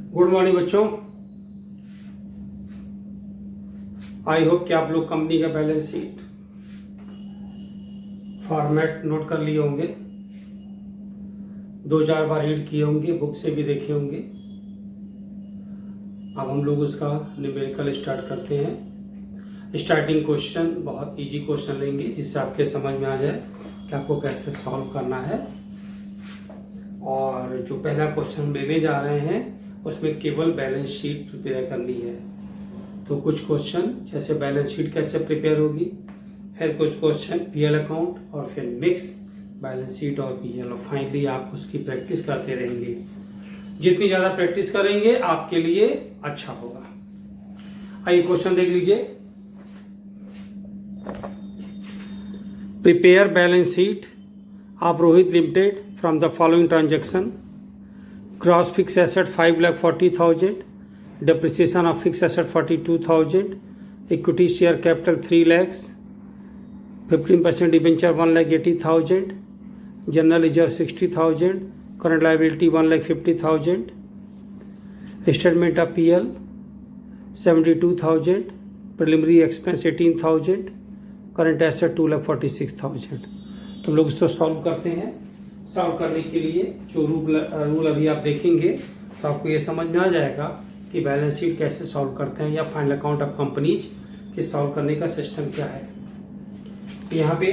Good morning बच्चों। I hope कि आप लोग कंपनी का बैलेंस शीट फॉर्मेट नोट कर लिए होंगे, 2-4 बार रीड किए होंगे, बुक से भी देखे होंगे। अब हम लोग उसका न्यूमेरिकल स्टार्ट करते हैं। स्टार्टिंग क्वेश्चन बहुत इजी क्वेश्चन लेंगे जिससे आपके समझ में आ जाए कि आपको कैसे सॉल्व करना है। और जो पहला क्वेश्चन हम लेने जा रहे हैं उसमें केवल बैलेंस शीट प्रिपेयर करनी है। तो कुछ क्वेश्चन जैसे बैलेंस शीट कैसे प्रिपेयर होगी, फिर कुछ क्वेश्चन पीएल अकाउंट और फिर मिक्स बैलेंस शीट और पीएल, और फाइनली आप उसकी प्रैक्टिस करते रहेंगे। जितनी ज़्यादा प्रैक्टिस करेंगे आपके लिए अच्छा होगा। आइए क्वेश्चन देख लीजिए। Prepare balance sheet of Rohit limited from the following transaction: gross fixed asset 5,40,000, depreciation of fixed asset 42,000, equity share capital 3 lakhs, 15% debenture 1,80,000, general reserve 60,000, current liability 1,50,000, statement of PL 72,000, preliminary expense 18,000, current asset 2,46,000। तो लोग इसको solve करते हैं। Solve करने के लिए जो rule अभी आप देखेंगे तो आपको ये समझ में आ जाएगा कि बैलेंस शीट कैसे सॉल्व करते हैं या फाइनल अकाउंट ऑफ कंपनीज के सॉल्व करने का सिस्टम क्या है। तो यहाँ पे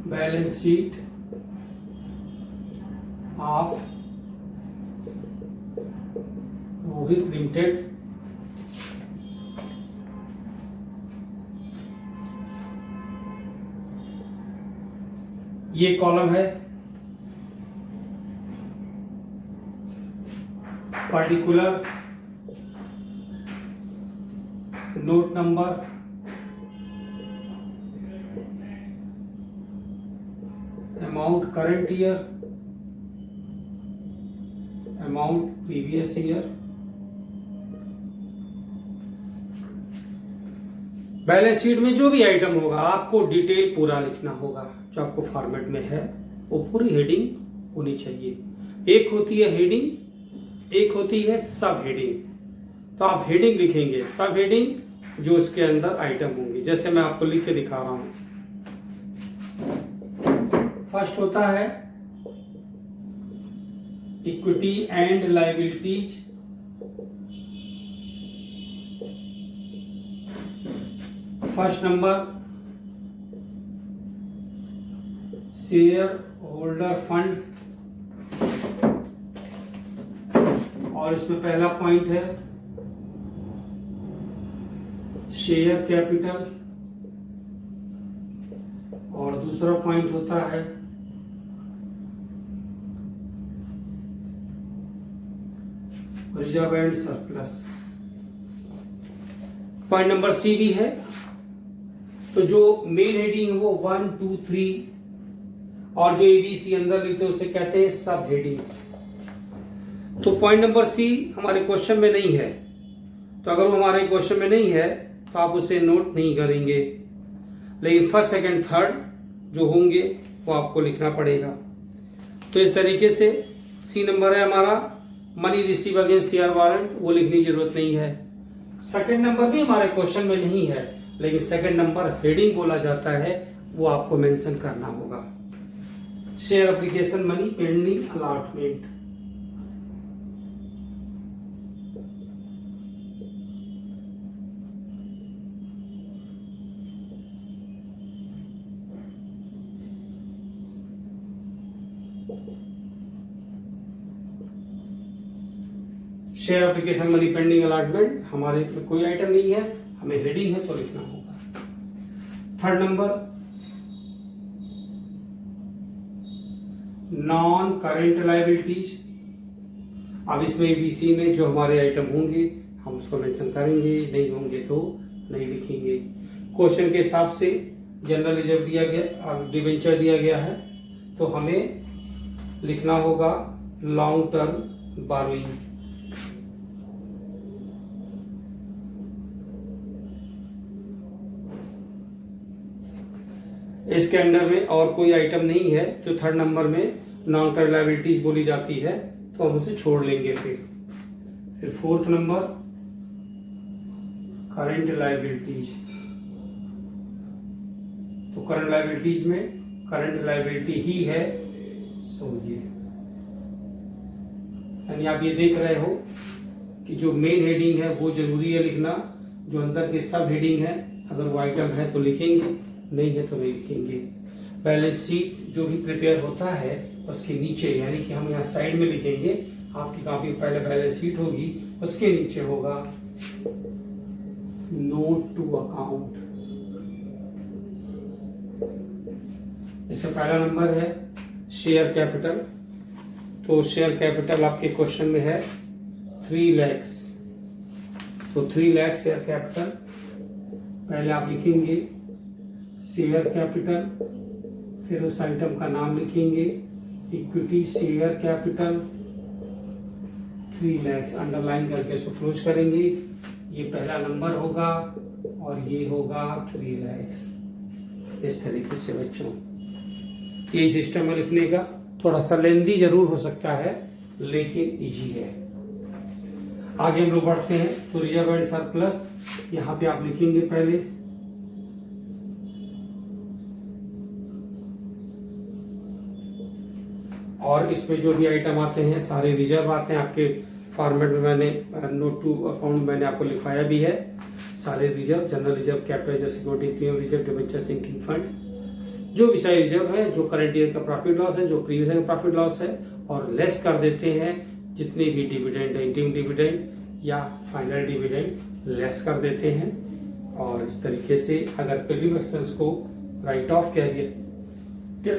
balance sheet of Rohit limited ये कॉलम है particular note number, amount current year, amount previous year. Balance sheet में जो भी आइटम होगा आपको डिटेल पूरा लिखना होगा। जो आपको फॉर्मेट में है वो पूरी हेडिंग होनी चाहिए। एक होती है हेडिंग, एक होती है सब हेडिंग। तो आप हेडिंग लिखेंगे, सब हेडिंग जो उसके अंदर आइटम होंगे। जैसे मैं आपको लिख के दिखा रहा हूं। फर्स्ट होता है equity and liabilities, first number share holder fund, और इसमें पहला पॉइंट है शेयर कैपिटल, और दूसरा पॉइंट होता है reserve and surplus. Point number C भी है। तो जो मेन हेडिंग है वो 1, 2, 3 और जो ABC अंदर लिखते हैं उसे कहते हैं सब हेडिंग। तो पॉइंट नंबर सी हमारे क्वेश्चन में नहीं है, तो अगर वो हमारे क्वेश्चन में नहीं है तो आप उसे नोट नहीं करेंगे, लेकिन फर्स्ट, सेकंड, थर्ड जो होंगे वो आपको लिखना पड़ेगा। तो इस तरीके से सी नंबर है हमारा money receive against share warrant, वो लिखने की जरूरत नहीं है। सेकंड नंबर भी हमारे क्वेश्चन में नहीं है, लेकिन सेकंड नंबर हेडिंग बोला जाता है, वो आपको मेंशन करना होगा। Share application money pending allotment. Share application money pending allotment हमारे कोई आइटम नहीं है, हमें हेडिंग है तो लिखना होगा। Third number non current liabilities. अब इसमें ABC में जो हमारे आइटम होंगे हम उसको मेंशन करेंगे, नहीं होंगे तो नहीं लिखेंगे। क्वेश्चन के हिसाब से जनरल रिजर्व दिया गया, डिबेंचर दिया गया है, तो हमें लिखना होगा लॉन्ग टर्म बारोइंग। इसके अंडर में और कोई आइटम नहीं है जो थर्ड नंबर में नॉन करंट लायबिलिटीज बोली जाती है, तो हम उसे छोड़ लेंगे। फिर फोर्थ नंबर करंट लायबिलिटीज। तो करंट लायबिलिटीज में करंट लायबिलिटी ही है, सो ये, यानी आप ये देख रहे हो कि जो मेन हेडिंग है वो जरूरी है लिखना, जो अंदर के सब हेडिंग है अगर वो आइटम है तो लिखेंगे, नहीं है तो नहीं लिखेंगे। बैलेंस शीट जो भी प्रिपेयर होता है उसके नीचे, यानी कि हम यहाँ साइड में लिखेंगे, आपकी कॉपी में पहले बैलेंस शीट होगी, उसके नीचे होगा नोट टू अकाउंट। इससे पहला नंबर है शेयर कैपिटल। तो शेयर कैपिटल आपके क्वेश्चन में है 3 लाख। तो 3 लाख शेयर कैपिटल, पहले आप लिखेंगे शेयर कैपिटल, फिर उस आइटम का नाम लिखेंगे equity share capital 3 lakh, underline करके इसको क्लोज करेंगे। ये पहला नंबर होगा और ये होगा 3 लाख। इस तरीके से बच्चों ये सिस्टम है लिखने का, थोड़ा सा लेंदी जरूर हो सकता है लेकिन इजी है। आगे हम लोग बढ़ते हैं। तो रिजर्व एंड सरप्लस, यहाँ पे आप लिखेंगे पहले और इसमें जो भी आइटम आते हैं सारे रिजर्व आते हैं। आपके फॉर्मेट में मैंने नोट टू अकाउंट मैंने आपको लिखवाया भी है। सारे reserve, general reserve, capital reserve, security premium reserve, debenture sinking fund, जो भी सारे रिजर्व है, जो करंट ईयर का प्रॉफिट लॉस है, जो प्रीवियस ईयर का प्रॉफिट लॉस है, और लेस कर देते हैं जितने भी डिविडेंड है, इंटीम डिविडेंड या फाइनल डिविडेंड लेस कर देते हैं। और इस तरीके से अगर प्रीमियम एक्सपेंस को राइट ऑफ कह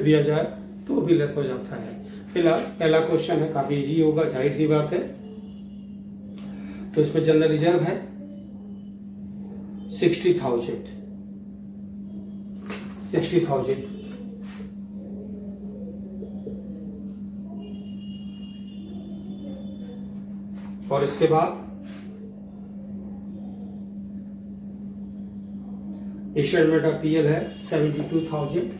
दिया जाए तो भी लेस हो जाता है। फिलहाल पहला क्वेश्चन है, काफी इजी होगा, जाहिर सी बात है। तो इसमें जनरल रिजर्व है 60,000 और इसके बाद इशमेंट ऑफ पीएल है 72,000।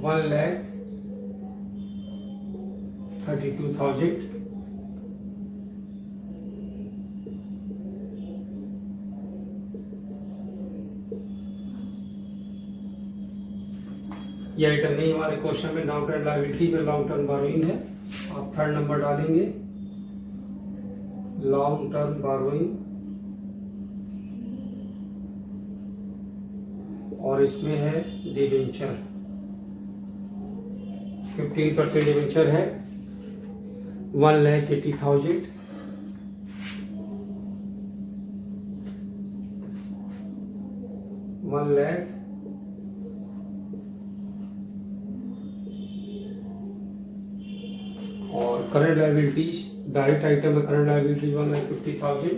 $1,32,000। ये आइटम नहीं हमारे क्वेश्चन में, नॉन करंट लायबिलिटी में लॉन्ग टर्म बोरोइंग है। आप थर्ड नंबर डालेंगे लॉन्ग टर्म बोरोइंग, और इसमें है डिबेंचर 15% डिबेंचर है 1,80,000। और करंट लायबिलिटीज, डायरेक्ट आइटम है करंट लायबिलिटीज 1,50,000।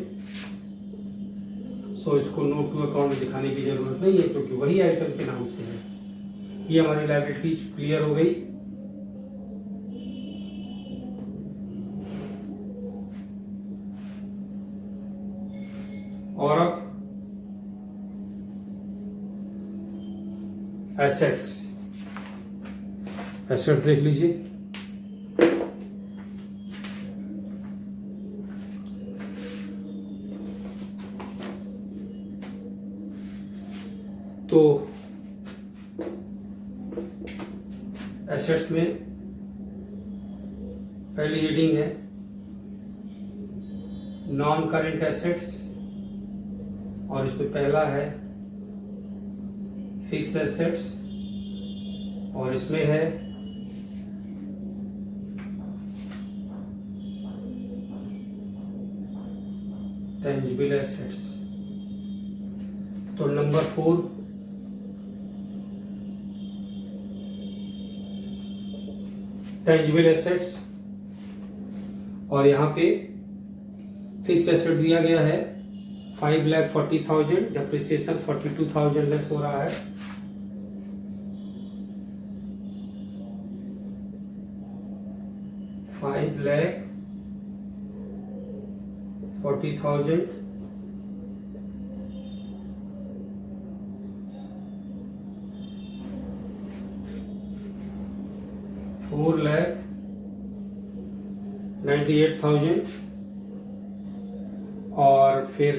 सो इसको नोट टू अकाउंट में दिखाने की जरूरत नहीं है क्योंकि वही आइटम के नाम से है। ये हमारी लायबिलिटीज क्लियर हो गई। और अब एसेट्स देख लीजिए। तो एसेट्स में पहली हेडिंग है नॉन करेंट एसेट्स, और इसमें पहला है फिक्स एसेट्स, और इसमें है टेंजिबल एसेट्स। तो नंबर 4 टेंजिबल एसेट्स, और यहाँ पे फिक्स एसेट दिया गया है 5,40,000, डेप्रिसिएशन 42,000 लेस हो रहा है। $5,40,000 4,98,000 और फिर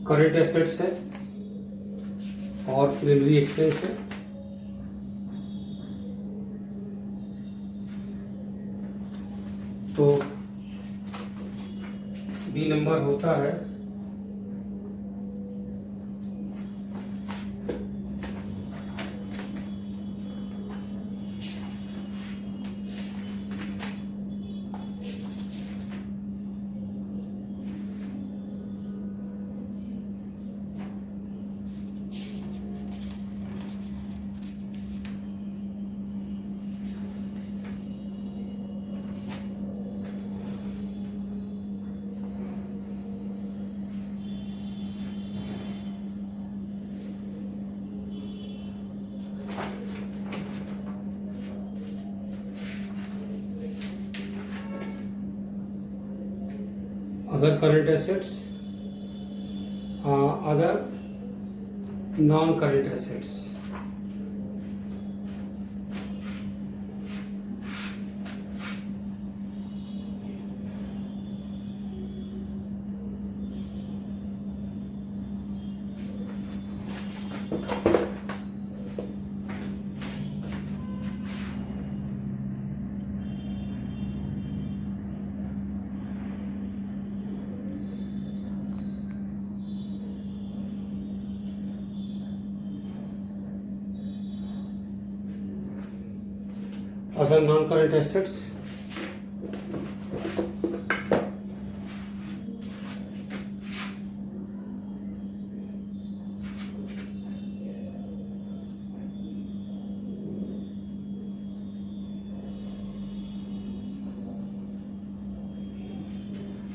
करंट एसेट्स है और प्रिलिमिनरी एक्सपेंस है। तो बी नंबर होता है other current assets, other non-current assets. Other non-current assets,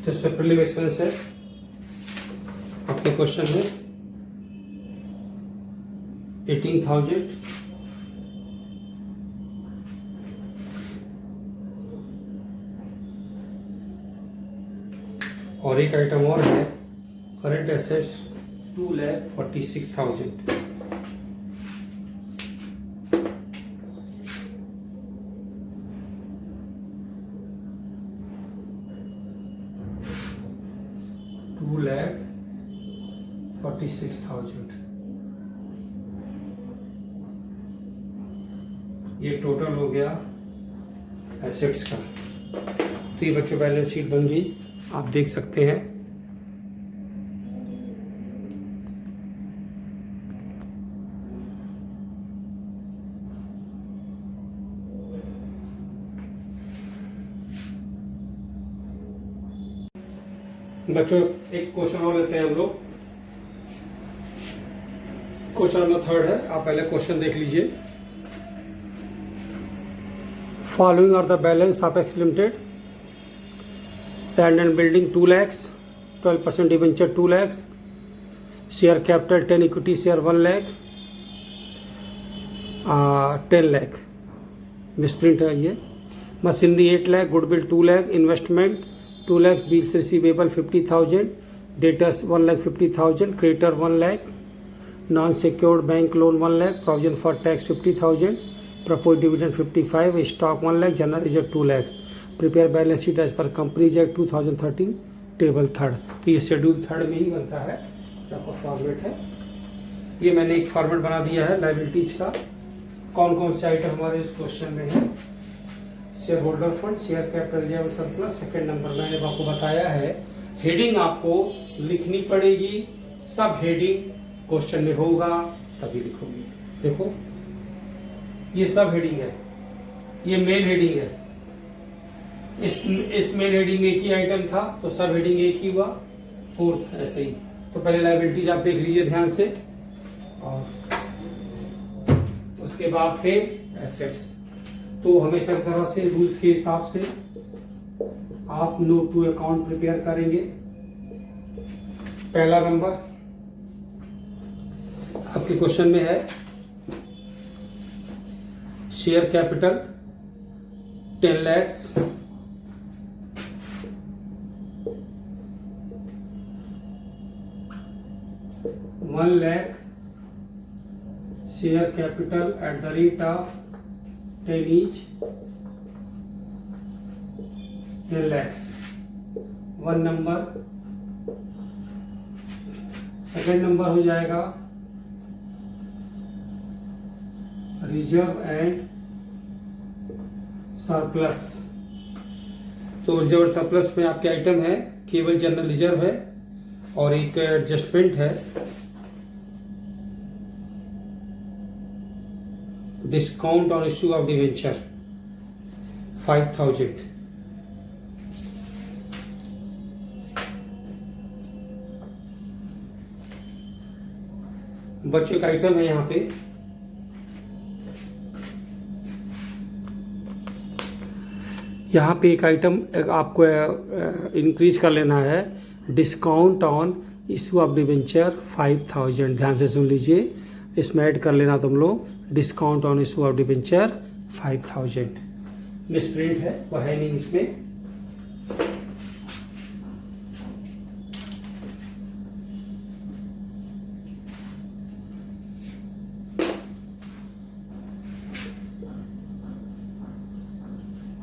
तो सेपरेटली एक्सपेंस है आपके क्वेश्चन में 18,000 और एक आइटम और है करंट एसेट्स 2,46,000। ये टोटल हो गया एसेट्स का। तो ये बच्चों बैलेंस शीट बन गई, आप देख सकते हैं। बच्चों एक क्वेश्चन और लेते हैं हम लोग। क्वेश्चन नंबर 3 है, आप पहले क्वेश्चन देख लीजिए। Following are the balance of X limited, land and building 2 lakhs, 12% debenture 2 lakhs, share capital 10 equity share 1 lakh, 10 lakh misprint है ये। Machinery 8 lakh, goodwill 2 lakh, investment 2 lakhs, bills receivable 50,000, debtors 1,50,000, creditor 1 lakh, non secured bank loan 1 lakh, provision for tax 50,000, propose dividend 55, stock 1 lakh, general reserve 2 lakhs। Prepare balance sheet as per companies act 2013 table 3। तो ये schedule 3 में ही बनता है जो आपका format है। ये मैंने एक फॉर्मेट बना दिया है लाइबिलिटीज का। कौन कौन से आइटम हमारे इस क्वेश्चन में है? Share holder fund, share capital reserve surplus. Second number मैंने आपको बताया है हेडिंग आपको लिखनी पड़ेगी, सब हेडिंग क्वेश्चन में होगा तभी लिखोगे। देखो ये सब हेडिंग है, ये मेन हेडिंग है। इस मेन हेडिंग में एक ही आइटम था तो सब हेडिंग एक ही हुआ, 4th ऐसे ही। तो पहले लायबिलिटीज आप देख लीजिए ध्यान से और उसके बाद फिर एसेट्स। तो हमेशा की तरह से रूल्स के हिसाब से आप नोट टू अकाउंट प्रिपेयर करेंगे। पहला नंबर आपके क्वेश्चन में है share capital 10 lakhs, $1 lakh share capital at the rate of 10 each 10 lakhs, 1 number. Second number हो जाएगा रिजर्व एंड सरप्लस। तो रिजर्व एंड सरप्लस में आपके आइटम है केवल जनरल रिजर्व है और एक एडजस्टमेंट है, discount on issue of debenture 5000। बच्चों का आइटम है यहाँ पे एक आइटम आपको इंक्रीज कर लेना है, discount on issue of debenture 5000। ध्यान से सुन लीजिए, इसमें ऐड कर लेना तुम लोग discount on issue of debenture 5000। Misprint है वह है नहीं इसमें।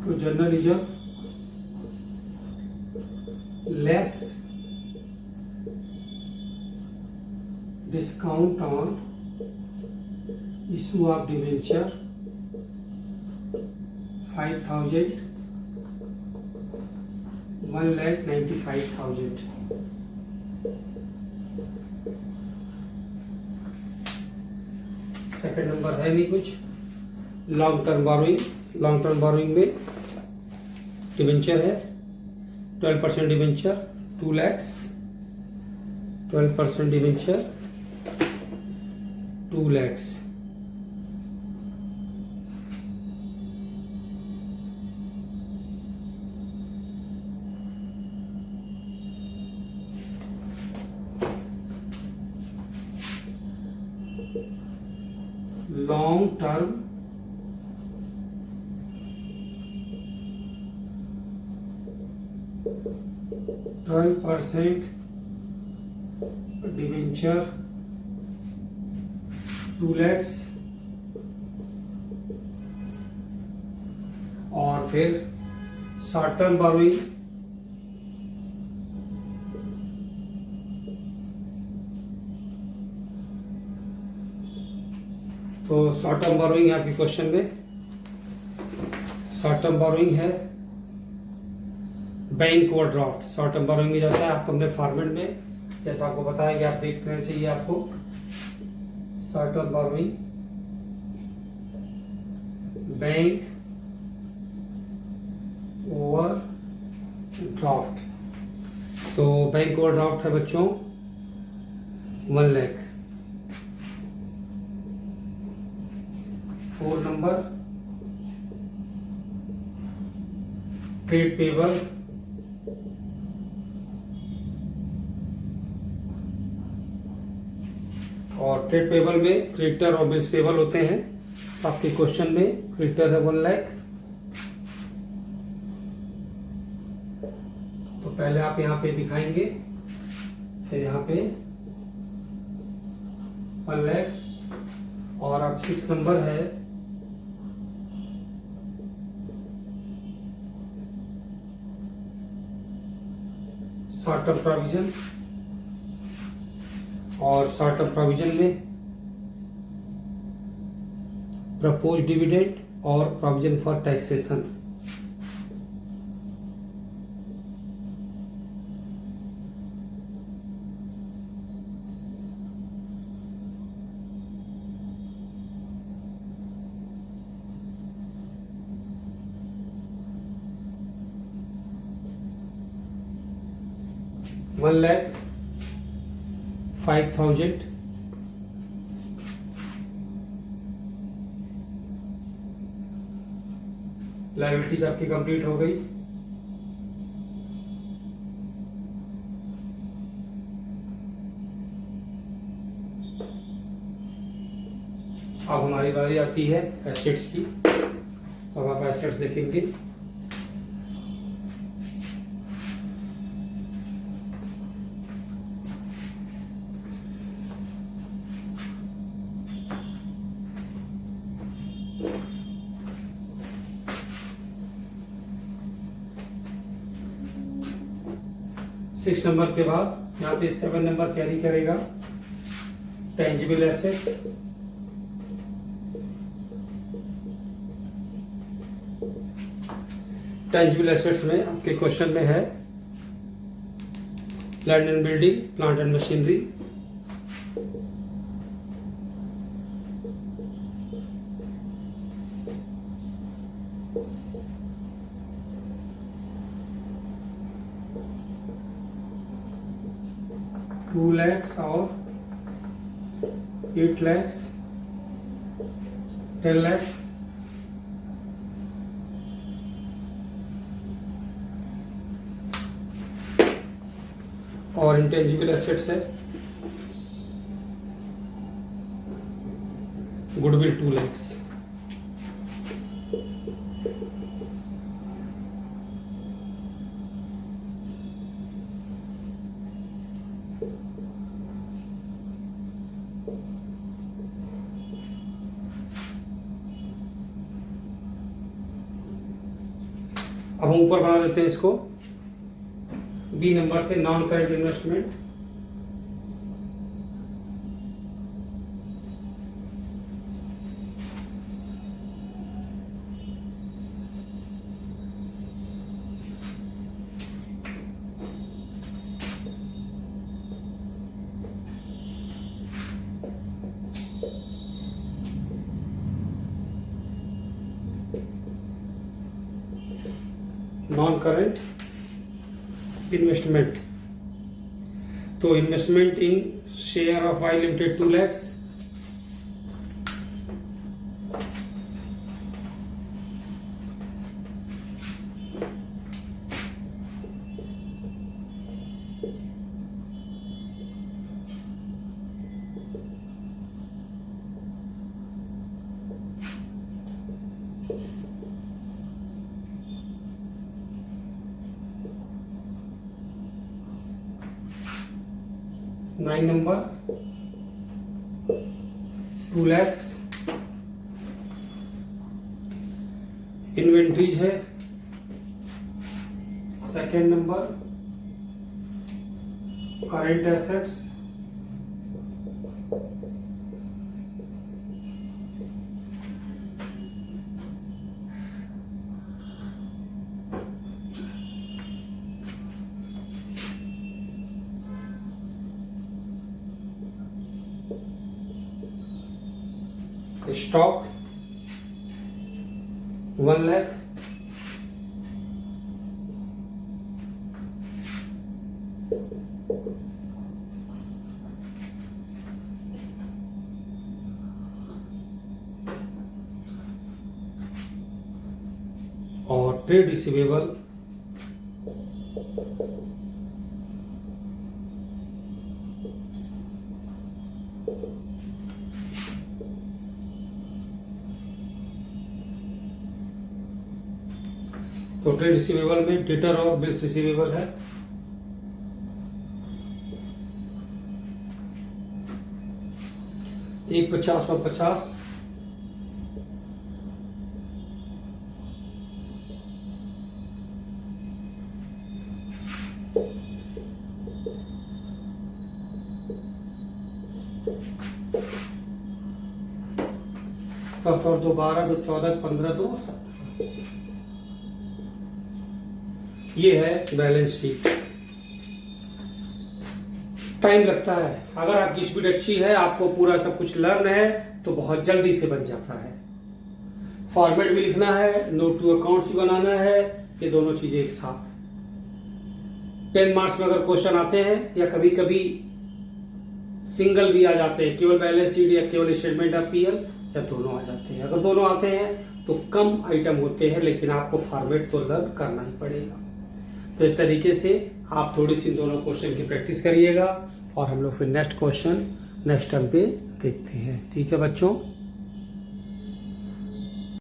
तो general reserve less discount on issue of debenture 5000 1,95,000। Second number है नहीं कुछ। लॉन्ग टर्म बोरोइंग में डिवेंचर है 12% debenture 2 lakhs, 12% debenture 2 lakhs। Long term %12 debenture 2 lakhs। और फिर शॉर्ट टर्म बोरोइंग तो शॉर्ट टर्म बोरोइंग है आपके क्वेश्चन में। शॉर्ट टर्म बोरोइंग है bank overdraft. Short term borrowing में जाता है आप अपने फॉर्मेट में, जैसा आपको बताया कि आप देखते रहना चाहिए आपको। Short term borrowing bank overdraft, तो बैंक ओवरड्राफ्ट है बच्चों 1 लाख। 4 नंबर ट्रेड पेबल और ट्रेड पेबल में क्रेडिटर और बिल्स पेबल होते हैं। तो आपके क्वेश्चन में क्रेडिटर है 1 लाख। तो पहले आप यहाँ पे दिखाएंगे, फिर यहाँ पे 1 लाख। और अब 6 नंबर है शॉर्ट टर्म प्रोविजन। और शॉर्ट टर्म प्रोविजन में प्रपोज डिविडेंड और प्रोविजन फॉर टैक्सेशन। $1,05,000। लायबिलिटीज आपकी कंप्लीट हो गई। अब हमारी बारी आती है एसेट्स की। अब आप एसेट्स देखेंगे। 6 नंबर के बाद यहाँ पे 7 नंबर कैरी करेगा टेंजिबल एसेट। टेंजिबल एसेट्स में आपके क्वेश्चन में है land and building, plant and machinery, $2 lakhs और 8 lakhs, 10 lakhs, और इंटेंजिबल एसेट्स है गुडविल 2 lakhs। अब हम ऊपर बना देते हैं इसको बी नंबर से, non current investment. Non current investment, तो investment in share of I limited 2 lakhs, nine number 2 lakhs। Inventories है second number, current assets, stock 1 lakh, और ट्रेड रिसीवेबल तो ट्रेड रिसीवेबल में डेटर और बिल्स रिसीवेबल है, एक 50 और 50, दस और 2 12, 2 14, 15, 2 17। ये है बैलेंस शीट। टाइम लगता है, अगर आपकी स्पीड अच्छी है, आपको पूरा सब कुछ लर्न है, तो बहुत जल्दी से बन जाता है। फॉर्मेट भी लिखना है, नोट टू अकाउंट्स भी बनाना है, ये दोनों चीजें एक साथ। 10 मार्क्स में अगर क्वेश्चन आते हैं या कभी कभी सिंगल भी आ जाते हैं, केवल बैलेंस शीट या केवल स्टेटमेंट ऑफ पीएल, या दोनों आ जाते हैं। अगर दोनों आते हैं तो कम आइटम होते हैं, लेकिन आपको फॉर्मेट तो लर्न करना ही पड़ेगा। तो इस तरीके से आप थोड़ी सी दोनों क्वेश्चन की प्रैक्टिस करिएगा, और हम लोग फिर नेक्स्ट क्वेश्चन नेक्स्ट टर्म पे देखते हैं। ठीक है बच्चों।